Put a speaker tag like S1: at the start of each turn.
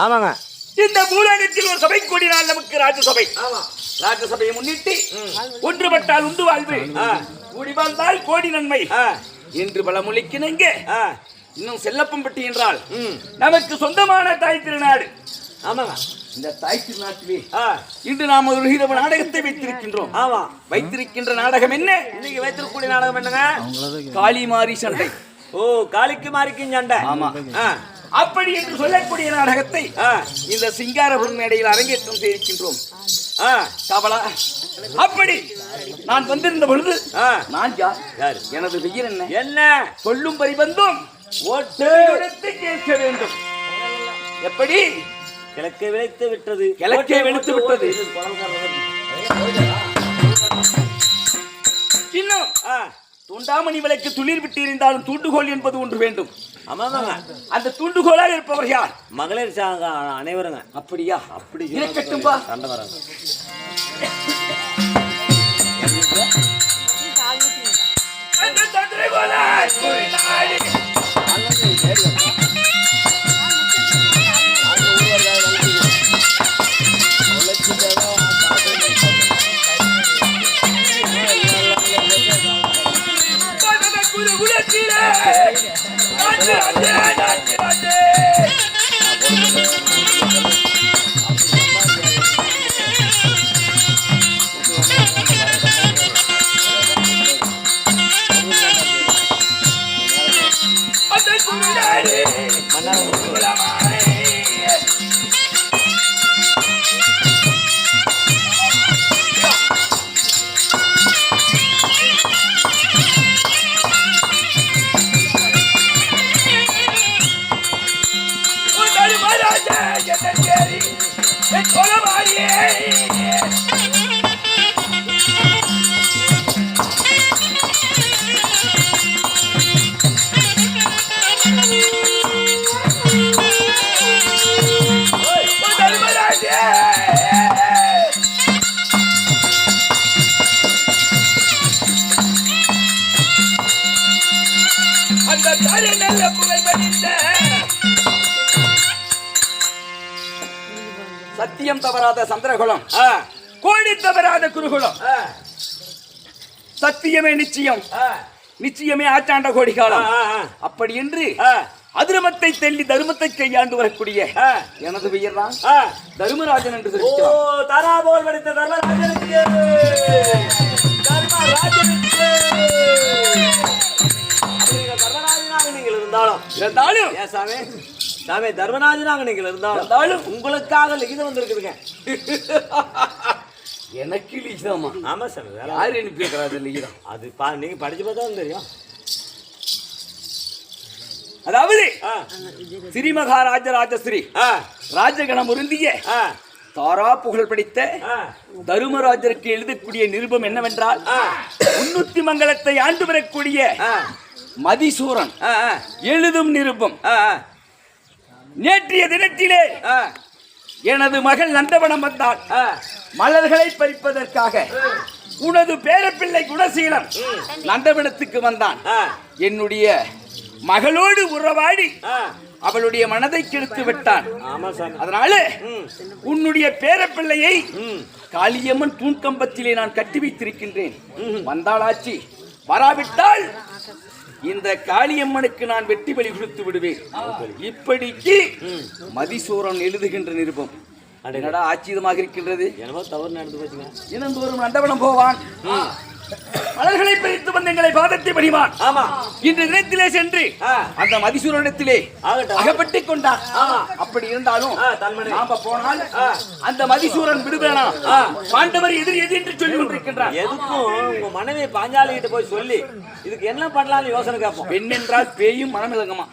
S1: ஆமாங்க.
S2: இந்த பூலோகத்தில் ஒரு சபை கூடினால் நமக்கு ராஜ்யசபை. ராஜ்யசபையை முன்னிட்டு ஒன்றுபட்டால் உண்டு வாழ்வு, கூடி வாழ்ந்தால் கோடி நன்மை என்று பலமொழிக்கினங்க. இன்னும் செல்லப்பம்பட்டி என்றால் நமக்கு சொந்தமான தாய் திருநாடு.
S1: ஆமாங்க.
S2: இந்த தாய் திருநாட்டிலே இன்று நாம் ஒரு ஹீரோ நாடகத்தை வைத்திருக்கின்றோம்.
S1: ஆமா.
S2: வைத்திருக்கின்ற நாடகம் என்ன?
S1: இன்னைக்கு வைத்திருக்கக்கூடிய நாடகம் என்னங்க?
S2: காளி மாரி சண்டை.
S1: ஓ, காளிக்கு மாரிக்கும் சண்டை.
S2: ஆமா. அப்படி என்று சொல்லக்கூடிய நாடகத்தை இந்த சிங்காரபுரம் மேடையில் அரங்கேற்றம் செய்திருக்கின்றோம். கவலா, அப்படி நான் வந்திருந்த பொழுது நான் யார், எனது பெயர் என்ன,
S1: என்ன
S2: சொல்லும் பரிபந்தும்
S1: ஓட்டு
S2: கேட்க வேண்டும். எப்படி
S1: கிழக்கே விளைத்து விட்டது,
S2: கிழக்கே வெளுத்து விட்டது. இன்னும் தூண்டாமணி விலைக்கு துளிர் விட்டு இருந்தாலும் தூண்டுகோல் என்பது ஒன்று வேண்டும்.
S1: ஆமாங்க.
S2: அந்த தூண்டுகோலாக இருப்பவர் யார்?
S1: மகளிர் அனைவருங்க.
S2: அப்படியா?
S1: அப்படி
S2: இருக்கட்டும்பா.
S1: சண்டை வராங்க.
S2: சத்தியம் தவறாத சந்திரகுலம், கோடி தவறாத குருகுலம். சத்தியமே நிச்சயம், நிச்சயமே ஆச்சாண்ட கோடி காலம். அப்படி என்று அதிரமத்தை தெள்ளி தர்மத்தை கையாண்டு வரக்கூடிய எனது பெயர் தான் தர்மராஜன் என்று சொல்லியிருக்கிறார்.
S1: தாராபோல் படித்த தர்மராஜனுக்கு, தர்மராஜனுக்கு தர்மராஜனாக நீங்கள் இருந்தாலும் ஏன் சாமி, சாமி தர்மராஜனாக நீங்கள் இருந்தாலும் உங்களுக்காக லிகிதம் வந்திருக்குதுங்க.
S2: எனக்கு லிகிதமா?
S1: ஆமா சாமி.
S2: யாரு அனுப்பி வைக்கிறாரு லிகிதம்?
S1: அது நீங்க படிச்சு பார்த்தா தெரியும்.
S2: அதாவது ஸ்ரீமகாராஜ ராஜஸ்ரீ ராஜகணம் உருந்திய தாரா புகழ் படித்த தருமராஜருக்கு எழுதக்கூடிய நிருபம் என்னவென்றால், உன்னுத்தி மங்கலத்தை ஆண்டு வரக்கூடிய மதிசூரன் எழுதும் நிருபம். நேற்றைய தினத்திலே எனது மகள் நந்தவனம் வந்தாள். மலர்களை பறிப்பதற்காக உனது பேரப்பிள்ளை குணசீலம் நந்தவனத்துக்கு வந்தான். என்னுடைய மகளோடு உறவாடி அவளுடைய மனதை கெடுத்து விட்டான். அதனால உன்னுடைய பேரப்பிள்ளையை காளியம்மன் தூண்கம்பத்திலே நான் கட்டி வைத்திருக்கின்றேன். வந்தாளாச்சி, வராவிட்டால் இந்த காளியம்மனுக்கு நான் வெட்டி பலி கொடுத்து விடுவேன். இப்படிக்கு மதிசூரன் எழுதுகின்ற நிருபம். என்னடா ஆச்சரியமாக இருக்கின்றது.
S1: என்னமோ தவறு நடந்து போச்சுங்க.
S2: தினந்தோறும் நந்தவனம் போவான், மலர்களை பிரித்து வந்து எங்களை பாதத்தை பணிவான்.
S1: ஆமா,
S2: இன்று தினத்திலே சென்று அந்த மதிசூரனிடத்திலே அகப்பட்டுக் கொண்டான். அப்படி இருந்தாலும் நாம போனால் அந்த மதிசூரன் விடுவேனா, பாண்டவர் எதிர் எது என்று சொல்லி கொண்டிருக்கின்றார்.
S1: எதுக்கும் உங்க மனைவி பாஞ்சாலி கிட்ட போய் சொல்லி இதுக்கு என்ன பண்ணலாம்னு யோசனை கேட்போம்.
S2: பெண் என்றால் பேயும் மனமிலங்கமா.